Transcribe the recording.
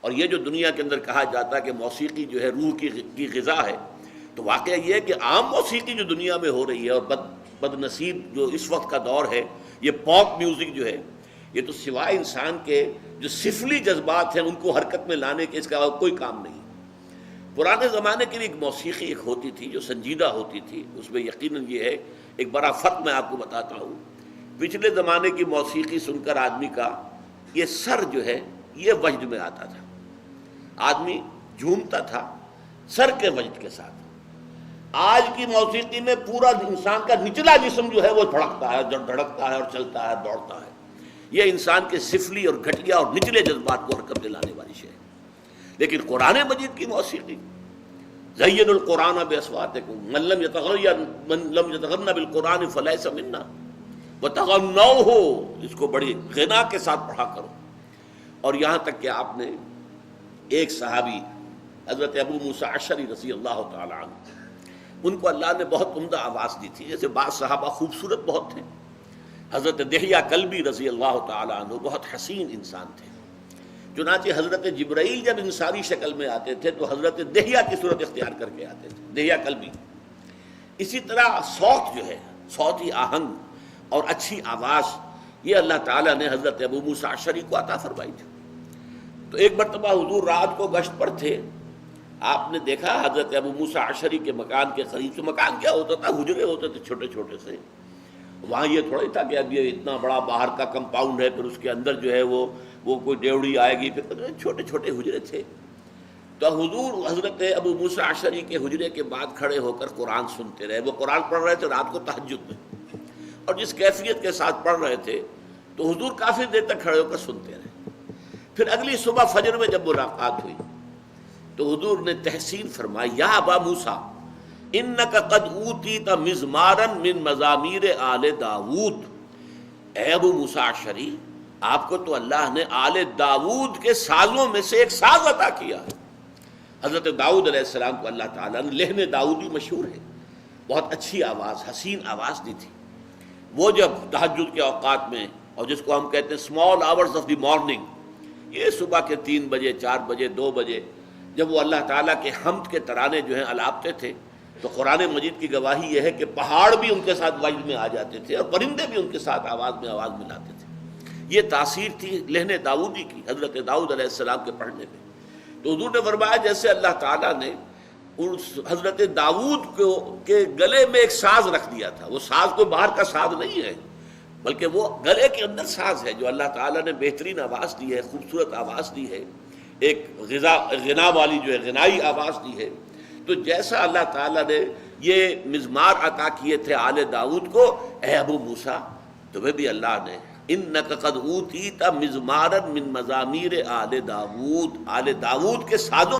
اور یہ جو دنیا کے اندر کہا جاتا ہے کہ موسیقی جو ہے روح کی غذا ہے، تو واقعہ یہ ہے کہ عام موسیقی جو دنیا میں ہو رہی ہے، اور بد نصیب جو اس وقت کا دور ہے، یہ پاپ میوزک جو ہے، یہ تو سوائے انسان کے جو سفلی جذبات ہیں ان کو حرکت میں لانے کے اس کا کوئی کام نہیں۔ پرانے زمانے کے لیے ایک موسیقی ایک ہوتی تھی جو سنجیدہ ہوتی تھی، اس میں یقیناً یہ ہے ایک بڑا فرق میں آپ کو بتاتا ہوں۔ پچھلے زمانے کی موسیقی سن کر آدمی کا یہ سر جو ہے یہ وجد میں آتا تھا، آدمی جھومتا تھا سر کے وجد کے ساتھ۔ آج کی موسیقی میں پورا انسان کا نچلا جسم جو ہے وہ دھڑکتا ہے، دھڑکتا ہے اور چلتا ہے، دوڑتا ہے۔ یہ انسان کے سفلی اور گھٹیا اور نچلے جذبات کو حرکت میں لانے والی شے ہے۔ لیکن قرآن مجید کی موسیقی، زین القرآن باصواتکم من لم یتغن بالقرآن فلیس منا وتغنوہ، اس کو بڑی غنا کے ساتھ پڑھا کرو۔ اور یہاں تک کہ آپ نے ایک صحابی حضرت ابو موسیٰ اشعری رضی اللہ تعالی عنہ، ان کو اللہ نے بہت عمدہ آواز دی تھی، جیسے بعض صحابہ خوبصورت بہت تھے۔ حضرت دحیہ کلبی رضی اللہ تعالی عنہ بہت حسین انسان تھے، چنانچہ حضرت جبرائیل جب انسانی شکل میں آتے تھے تو حضرت دحیہ کی صورت اختیار کر کے آتے تھے، دحیہ کلبی۔ اسی طرح صوت جو ہے، صوتی آہنگ اور اچھی آواز، یہ اللہ تعالیٰ نے حضرت ابو موسیٰ اشعری کو عطا فرمائی تھی۔ تو ایک مرتبہ حضور رات کو گشت پر تھے، آپ نے دیکھا حضرت ابو موسیٰ اشعری کے مکان کے قریب سے، مکان کیا ہوتا تھا، حجرے ہوتے تھے چھوٹے چھوٹے سے، وہاں یہ تھوڑا ہی تھا کہ اب یہ اتنا بڑا باہر کا کمپاؤنڈ ہے، پھر اس کے اندر جو ہے وہ کوئی ڈیوڑی آئے گی، پھر چھوٹے چھوٹے حجرے تھے۔ تو حضور حضرت ابو موسیٰ اشعری کے حجرے کے بعد کھڑے ہو کر قرآن سنتے رہے۔ وہ قرآن پڑھ رہے تھے رات کو تہجد میں، اور جس کیفیت کے ساتھ پڑھ رہے تھے تو حضور کافی دیر تک کھڑے ہو کر سنتے رہے۔ پھر اگلی صبح فجر میں جب ملاقات ہوئی تو حضور نے تحسین فرمائی، یا ابا موسیٰ انک قد اوتیت مزمارا من مزامیر آل داود، اے ابو موسیٰ اشعری، آپ کو تو اللہ نے آل داود کے سازوں میں سے ایک ساز عطا کیا ہے۔ حضرت داؤد علیہ السلام کو اللہ تعالیٰ نے لحن داؤدی مشہور ہے، بہت اچھی آواز، حسین آواز دی تھی۔ وہ جب تہجد کے اوقات میں، اور جس کو ہم کہتے ہیں small hours of the morning, یہ صبح کے 3 بجے 4 بجے 2 بجے جب وہ اللہ تعالیٰ کے حمد کے ترانے جو ہیں الاپتے تھے، تو قرآن مجید کی گواہی یہ ہے کہ پہاڑ بھی ان کے ساتھ وجد میں آ جاتے تھے اور پرندے بھی ان کے ساتھ آواز میں آواز ملاتے تھے۔ یہ تاثیر تھی لہن داؤدی کی حضرت داؤد علیہ السلام کے پڑھنے میں۔ تو حضور نے فرمایا جیسے اللہ تعالیٰ نے حضرت داؤد کے گلے میں ایک ساز رکھ دیا تھا، وہ ساز کوئی باہر کا ساز نہیں ہے، بلکہ وہ گلے کے اندر ساز ہے جو اللہ تعالیٰ نے بہترین آواز دی ہے، خوبصورت آواز دی ہے، ایک غنا والی جو ہے غنائی آواز دی ہے۔ تو جیسا اللہ تعالیٰ نے یہ مزمار عطا کیے تھے آل داؤد کو، اے ابو موسیٰ تمہیں بھی اللہ نے انک قد اوتیت مزمارا من مزامیر آل داود، آل داود کے سازوں